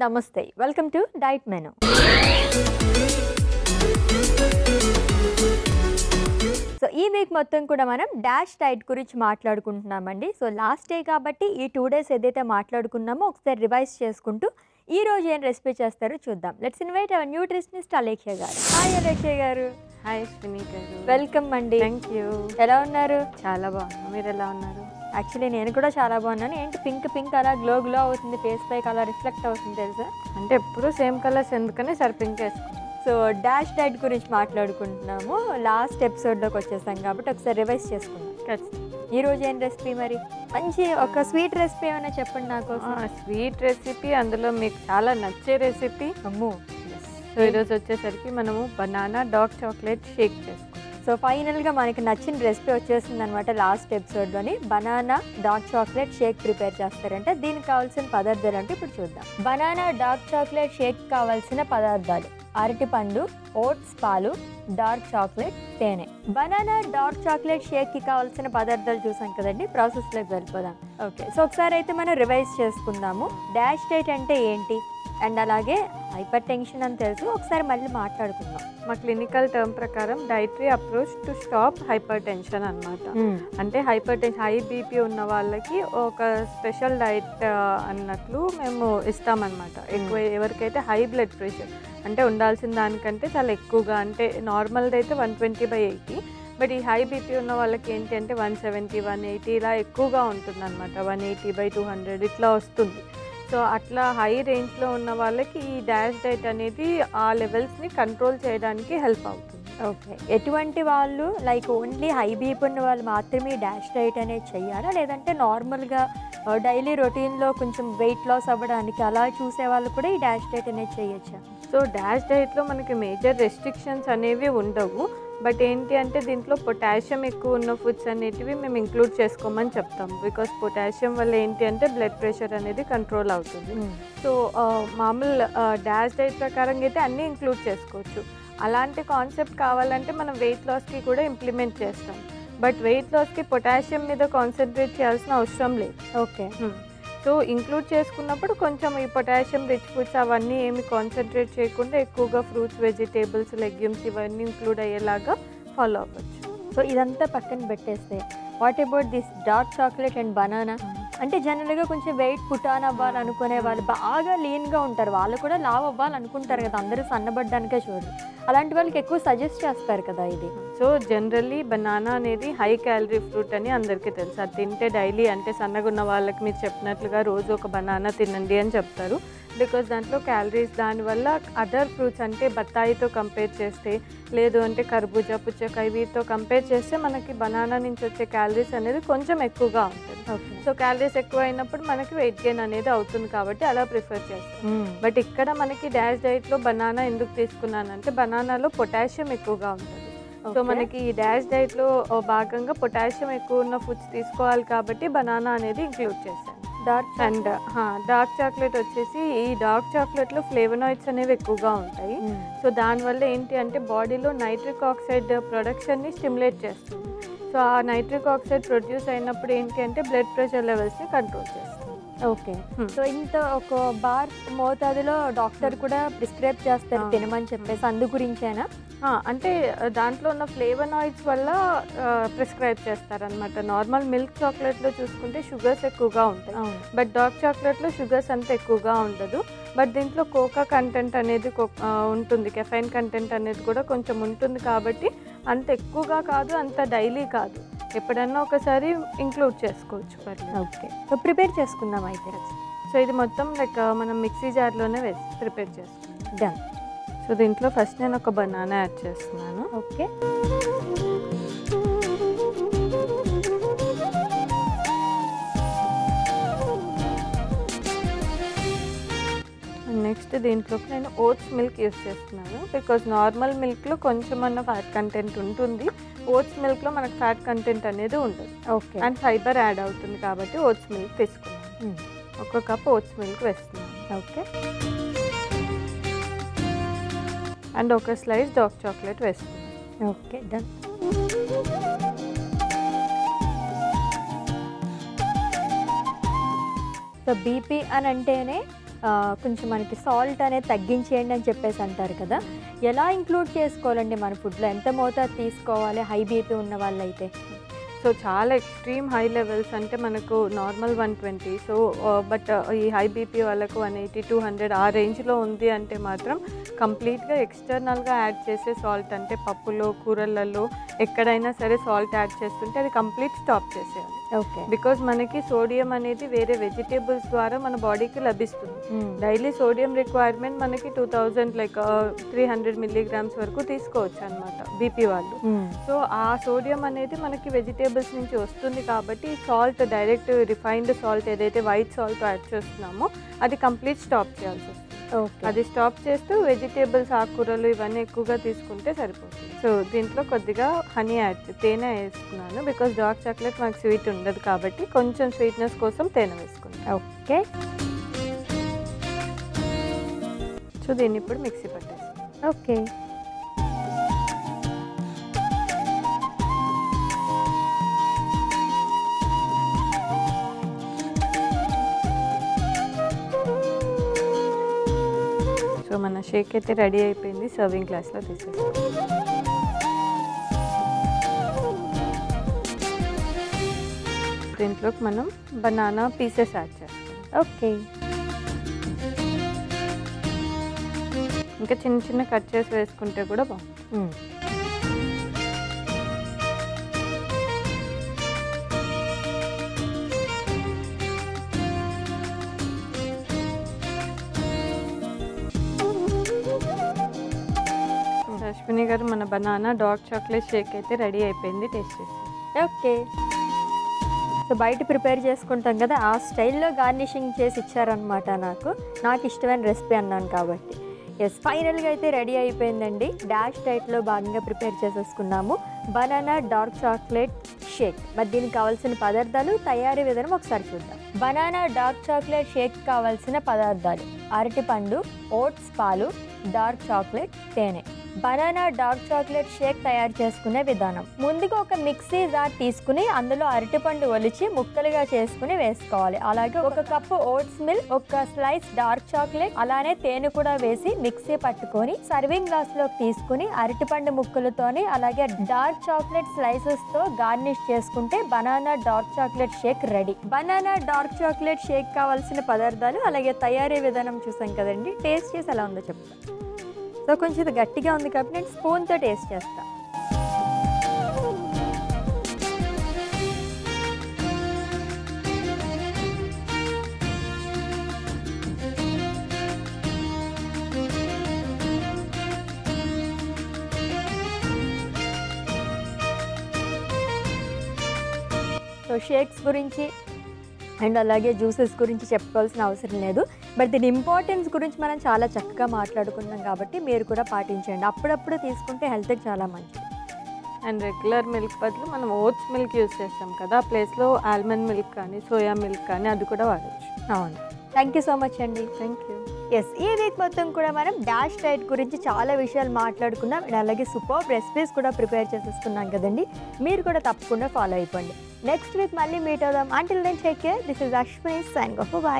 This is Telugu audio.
నమస్తే welcome to diet menu. So ఈ వీక్ మొత్తం కూడా మనం డాష్ డైట్ గురించి మాట్లాడుకుంటున్నామండి. సో లాస్ట్ డే కాబట్టి ఈ 2 days ఏదైతే మాట్లాడుకున్నామో ఒకసారి రివైజ్ చేసుకుంటూ ఈ రోజు ఏం రెసిపీ చేస్తారో చూద్దాం. Let's invite our nutritionist Alekhya గారు. హాయ్ అలేఖ్య గారు. హాయ్ శ్రీని గారు. వెల్కమ్ అండి. Thank you. ఎలా ఉన్నారు? చాలా బాగున్నాను. మీరు ఎలా ఉన్నారు? యాక్చువల్లీ నేను కూడా చాలా బాగున్నాను. ఏంటి పింక్ పింక్ అలా గ్లో అవుతుంది, ఫేస్ పైకి అలా రిఫ్లెక్ట్ అవుతుంది తెలుసా? అంటే ఎప్పుడు సేమ్ కలర్స్ ఎందుకని సరే పింక్ వేసుకున్నాను. సో డాష్ డైట్ గురించి మాట్లాడుకుంటున్నాము. లాస్ట్ ఎపిసోడ్లోకి వచ్చేసాం కాబట్టి ఒకసారి రివైజ్ చేసుకుందాం. ఈ రోజు ఏం రెసిపీ మరి? మంచి ఒక స్వీట్ రెసిపీ ఏమైనా చెప్పండి నాకు. స్వీట్ రెసిపీ, అందులో మీకు చాలా నచ్చే రెసిపీ. అమ్మో. సో ఈరోజు వచ్చేసరికి మనము బనానా డార్క్ చాక్లెట్ షేక్ చేసుకుంటాం. సో ఫైనల్గా మనకి నచ్చిన రెసిపీ వచ్చేసింది అనమాట. లాస్ట్ ఎపిసోడ్లోని banana dark chocolate shake prepare చేస్తారంటే దీనికి కావాల్సిన పదార్థాలు అంటే ఇప్పుడు చూద్దాం. బనానా డార్క్ చాక్లెట్ షేక్ కావాల్సిన పదార్థాలు: అరటిపండు, ఓట్స్, పాలు, డార్క్ చాక్లెట్, తేనె. బనానా డార్క్ చాక్లెట్ షేక్కి కావాల్సిన పదార్థాలు చూసాం కదండి. ప్రాసెస్లోకి వెళ్ళిపోదాం. ఓకే, సో ఒకసారి అయితే మనం రివైజ్ చేసుకుందాము. డాష్ డైట్ అంటే ఏంటి అండ్ అలాగే హైపర్ టెన్షన్ అని తెలుసు, ఒకసారి మళ్ళీ మాట్లాడుకుందాం. మా క్లినికల్ టర్మ్ ప్రకారం dietary approach to stop hyper tension అనమాట. అంటే హైపర్ టెన్షన్, హై బీపీ ఉన్న వాళ్ళకి ఒక స్పెషల్ డైట్ అన్నట్లు మేము ఇస్తామన్నమాట. ఎక్కువ ఎవరికైతే హై బ్లడ్ ప్రెషర్ అంటే ఉండాల్సిన దానికంటే చాలా ఎక్కువగా, అంటే నార్మల్ది అయితే 120/80, బట్ ఈ హై బీపీ ఉన్న వాళ్ళకి ఏంటి అంటే 170, 180 ఇలా ఎక్కువగా ఉంటుంది అనమాట. 180/200 ఇట్లా వస్తుంది. సో అట్లా హై రేంజ్లో ఉన్న వాళ్ళకి ఈ డాష్ డైట్ అనేది ఆ లెవెల్స్ని కంట్రోల్ చేయడానికి హెల్ప్ అవుతుంది. ఓకే, ఎటువంటి వాళ్ళు లైక్ ఓన్లీ హై బీపీ ఉన్న వాళ్ళు మాత్రమే డాష్ డైట్ అనేది చెయ్యాలా, లేదంటే నార్మల్గా డైలీ రొటీన్లో కొంచెం వెయిట్ లాస్ అవ్వడానికి అలా చూసే వాళ్ళు కూడా ఈ డాష్ డైట్ అనేది చేయొచ్చా? సో డాష్ డైట్లో మనకి మేజర్ రెస్ట్రిక్షన్స్ అనేవి ఉండవు, బట్ ఏంటి అంటే దీంట్లో పొటాషియం ఎక్కువ ఉన్న ఫుడ్స్ అనేటివి మేము ఇంక్లూడ్ చేసుకోమని చెప్తాము. బికాస్ పొటాషియం వల్ల ఏంటి అంటే బ్లడ్ ప్రెషర్ అనేది కంట్రోల్ అవుతుంది. సో మామూలు డాష్ డైట్ ప్రకారంగా అయితే అన్నీ ఇంక్లూడ్ చేసుకోవచ్చు. అలాంటి కాన్సెప్ట్ కావాలంటే మనం వెయిట్ లాస్కి కూడా ఇంప్లిమెంట్ చేస్తాం, బట్ వెయిట్ లాస్కి పొటాషియం మీద కాన్సన్ట్రేట్ చేయాల్సిన అవసరం లేదు. ఓకే, సో ఇంక్లూడ్ చేసుకున్నప్పుడు కొంచెం ఈ పొటాషియం రిచ్ ఫుడ్స్ అవన్నీ ఏమి కాన్సన్ట్రేట్ చేయకుండా ఎక్కువగా ఫ్రూట్స్, వెజిటేబుల్స్, లెగ్యూమ్స్ ఇవన్నీ ఇంక్లూడ్ అయ్యేలాగా ఫాలో అవ్వచ్చు. సో ఇదంతా పక్కన పెట్టేస్తే what about this dark chocolate and banana? అంటే జనరల్గా కొంచెం వెయిట్ పుట్ ఆన్ అవ్వాలనుకునే వాళ్ళు, బాగా లీన్గా ఉంటారు, వాళ్ళు కూడా లావ్ అవ్వాలనుకుంటారు కదా, అందరూ సన్నబడ్డానికే చూడరు. అలాంటి వాళ్ళకి ఎక్కువ సజెస్ట్ చేస్తారు కదా ఇది. సో జనరల్లీ బనానా అనేది హై క్యాలరీ ఫ్రూట్ అని అందరికీ తెలుసు. అది తింటే డైలీ, అంటే సన్నగా ఉన్న వాళ్ళకి మీరు చెప్పినట్లుగా రోజు ఒక బనానా తినండి అని చెప్తారు. బికాస్ దాంట్లో క్యాలరీస్, దానివల్ల అదర్ ఫ్రూట్స్ అంటే బత్తాయితో కంపేర్ చేస్తే, లేదు అంటే కర్బూజా, పుచ్చకాయ వీటితో కంపేర్ చేస్తే మనకి బనానా నుంచి వచ్చే క్యాలరీస్ అనేది కొంచెం ఎక్కువగా ఉంటుంది. సో క్యాలరీస్ ఎక్కువ అయినప్పుడు మనకి వెయిట్ గెయిన్ అనేది అవుతుంది కాబట్టి అలా ప్రిఫర్ చేస్తాం. బట్ ఇక్కడ మనకి డాష్ డైట్లో బనానా ఎందుకు తీసుకున్నానంటే బనానాలో పొటాషియం ఎక్కువగా ఉంటుంది. సో మనకి ఈ డాష్ డైట్లో భాగంగా పొటాషియం ఎక్కువ ఉన్న ఫుడ్స్ తీసుకోవాలి కాబట్టి బనానా అనేది ఇంక్లూడ్ చేశాను. అండ్ డార్క్ చాక్లెట్ వచ్చేసి, ఈ డార్క్ చాక్లెట్లో ఫ్లేవనాయిడ్స్ అనేవి ఎక్కువగా ఉంటాయి. సో దానివల్ల ఏంటి అంటే బాడీలో నైట్రిక్ ఆక్సైడ్ ప్రొడక్షన్ని స్టిమ్యులేట్ చేస్తుంది. సో ఆ నైట్రిక్ ఆక్సైడ్ ప్రొడ్యూస్ అయినప్పుడు ఏంటి అంటే బ్లడ్ ప్రెషర్ లెవెల్స్ని కంట్రోల్ చేస్తుంది. ఓకే, సో ఇంత ఒక బార్ మోతాదులో డాక్టర్ కూడా ప్రిస్క్రైబ్ చేస్తారు తినమని చెప్పేసి, అందు గురించేనా? అంటే దాంట్లో ఉన్న ఫ్లేవనాయిడ్స్ వల్ల ప్రిస్క్రైబ్ చేస్తారనమాట. నార్మల్ మిల్క్ చాక్లెట్లో చూసుకుంటే షుగర్స్ ఎక్కువగా ఉంటాయి, బట్ డార్క్ చాక్లెట్లో షుగర్స్ అంత ఎక్కువగా ఉండదు. బట్ దీంట్లో కోకా కంటెంట్ అనేది ఉంటుంది, కెఫైన్ కంటెంట్ అనేది కూడా కొంచెం ఉంటుంది కాబట్టి అంత ఎక్కువగా కాదు, అంత డైలీ కాదు, ఎప్పుడన్నా ఒకసారి ఇంక్లూడ్ చేసుకోవచ్చు. ఓకే, సో ప్రిపేర్ చేసుకుందాం అయితే. సో ఇది మొత్తం లైక్ మనం మిక్సీ జార్లోనే వేసి ప్రిపేర్ చేసుకుందాం. డన్. సో దీంట్లో ఫస్ట్ నేను ఒక బనానా యాడ్ చేస్తున్నాను. ఓకే, నెక్స్ట్ దీంట్లోకి నేను ఓట్స్ మిల్క్ యూస్ చేస్తున్నాను. బికాజ్ నార్మల్ మిల్క్లో కొంచెం అన్న ఫ్యాట్ కంటెంట్ ఉంటుంది, ఓట్స్ మిల్క్లో మనకు ఫ్యాట్ కంటెంట్ అనేది ఉండదు. ఓకే, అండ్ ఫైబర్ యాడ్ అవుతుంది కాబట్టి ఓట్స్ మిల్క్ తీసుకున్నాను. ఒక కప్ ఓట్స్ మిల్క్ వేస్తున్నాను. ఓకే. అండ్ ఒక స్లైస్ డార్క్ చాక్లెట్ వేసుకుందాం. Okay, done. సో బీపీ అని అంటేనే కొంచెం మనకి సాల్ట్ అనేది తగ్గించేయండి అని చెప్పేసి అంటారు కదా, ఎలా ఇంక్లూడ్ చేసుకోవాలండి మన ఫుడ్లో? ఎంత మోతాదు తీసుకోవాలి హై బీపీ ఉన్న వాళ్ళైతే? సో చాలా ఎక్స్ట్రీమ్ హై లెవెల్స్ అంటే మనకు నార్మల్ 120, సో బట్ ఈ హై బీపీ వాళ్ళకు 180, 200 ఆ రేంజ్లో ఉంది అంటే మాత్రం కంప్లీట్గా ఎక్స్టర్నల్గా యాడ్ చేసే సాల్ట్, అంటే పప్పులో, కూరలలో ఎక్కడైనా సరే సాల్ట్ యాడ్ చేస్తుంటే అది కంప్లీట్ స్టాప్ చేసేయాలి. ఓకే. బికాజ్ మనకి సోడియం అనేది వేరే వెజిటేబుల్స్ ద్వారా మన బాడీకి లభిస్తుంది. డైలీ సోడియం రిక్వైర్మెంట్ మనకి 2000 లైక్ 300 మిల్లీగ్రామ్స్ వరకు తీసుకోవచ్చు అనమాట బీపీ వాళ్ళు. సో ఆ సోడియం అనేది మనకి వెజిటేబుల్స్ నుంచి వస్తుంది కాబట్టి సాల్ట్, డైరెక్ట్ రిఫైన్డ్ సాల్ట్ ఏదైతే వైట్ సాల్ట్ యాడ్ చేస్తున్నామో అది కంప్లీట్ స్టాప్ చేయాల్సి వస్తుంది. అది స్టాప్ చేస్తూ వెజిటేబుల్స్, ఆకుకూరలు ఇవన్నీ ఎక్కువగా తీసుకుంటే సరిపోతుంది. సో దీంట్లో కొద్దిగా హనీ తేనె వేసుకున్నాను, బికాజ్ డార్క్ చాక్లెట్ మనకు స్వీట్ ఉండదు కాబట్టి కొంచెం స్వీట్నెస్ కోసం తేనె వేసుకున్నాను. ఓకే. సో దీన్ని ఇప్పుడు మిక్సీ పట్టేసి. ఓకే. సో మన షేక్ అయితే రెడీ అయిపోయింది, సర్వింగ్ గ్లాస్లో తీసేస్తాం. దీంట్లోకి మనం బనానా పీసెస్ యాడ్ చేస్తాం. ఓకే. ఇంకా చిన్న చిన్న కట్ చేసి వేసుకుంటే కూడా బాగుంటుంది. అశ్విని గారు, మన బనానా డార్క్ చాక్లెట్ షేక్ అయితే రెడీ అయిపోయింది, టేస్ట్ చేసి. ఓకే. సో బయట ప్రిపేర్ చేసుకుంటాం కదా, ఆ స్టైల్లో గార్నిషింగ్ చేసి ఇచ్చారనమాట. నాకు ఇష్టమైన రెసిపీ అన్నాను కాబట్టి. ఎస్, ఫైనల్గా అయితే రెడీ అయిపోయిందండి. డాష్ డైట్లో భాగంగా ప్రిపేర్ చేసేసుకున్నాము బనానా డార్క్ చాక్లెట్ షేక్. మరి దీనికి కావాల్సిన పదార్థాలు, తయారీ విధానం ఒకసారి చూద్దాం. బనానా డార్క్ చాక్లెట్ షేక్ కావాల్సిన పదార్థాలు: అరటిపండు, ఓట్స్ పాలు, డార్క్ చాక్లెట్, తేనె. బనానా డార్క్ చాక్లెట్ షేక్ తయారు చేసుకునే విధానం: ముందుగా ఒక మిక్సీ జార్ తీసుకుని అందులో అరటిపండు ఒలిచి ముక్కలుగా చేసుకుని వేసుకోవాలి. అలాగే ఒక కప్పు ఓట్స్ మిల్క్, ఒక స్లైస్ డార్క్ చాక్లెట్, అలానే తేనె కూడా వేసి మిక్సీ పట్టుకొని సర్వింగ్ గ్లాస్ లోకి తీసుకుని అరటిపండు ముక్కలతోని అలాగే డార్క్ చాక్లెట్ స్లైసెస్ తో గార్నిష్ చేసుకుంటే banana dark chocolate Sheikh ready. Banana dark chocolate Sheikh కావాల్సిన పదార్థాలు అలాగే తయారీ విధానం చూసాం కదండి. టేస్ట్ చేసి ఎలా ఉందో చెప్తాను. సో కొంచెం ఇది గట్టిగా ఉంది కాబట్టి నేను స్పూన్తో టేస్ట్ చేస్తాను. సో షేక్స్ గురించి అండ్ అలాగే జ్యూసెస్ గురించి చెప్పుకోవాల్సిన అవసరం లేదు, బట్ దీని ఇంపార్టెన్స్ గురించి మనం చాలా చక్కగా మాట్లాడుకున్నాం కాబట్టి మీరు కూడా పాటించండి. అప్పుడప్పుడు తీసుకుంటే హెల్త్కి చాలా మంచిది. అండ్ రెగ్యులర్ మిల్క్ బదులు మనం ఓట్స్ మిల్క్ యూస్ చేస్తాం కదా, ఆ ప్లేస్లో ఆల్మండ్ మిల్క్ కానీ సోయా మిల్క్ కానీ అది కూడా వాడచ్చు. అవును. థ్యాంక్ యూ సో మచ్ అండి. Thank you. ఎస్, ఈ వీక్ మొత్తం కూడా మనం డాష్ డైట్ గురించి చాలా విషయాలు మాట్లాడుకున్నాం అండ్ అలాగే సూపర్ రెసిపీస్ కూడా ప్రిపేర్ చేసేసుకున్నాం కదండి. మీరు కూడా తప్పకుండా ఫాలో అయిపోండి. నెక్స్ట్ వీక్ మళ్ళీ మీట్ అవుదాం. Until then take care. This is Ashwini signing off. By.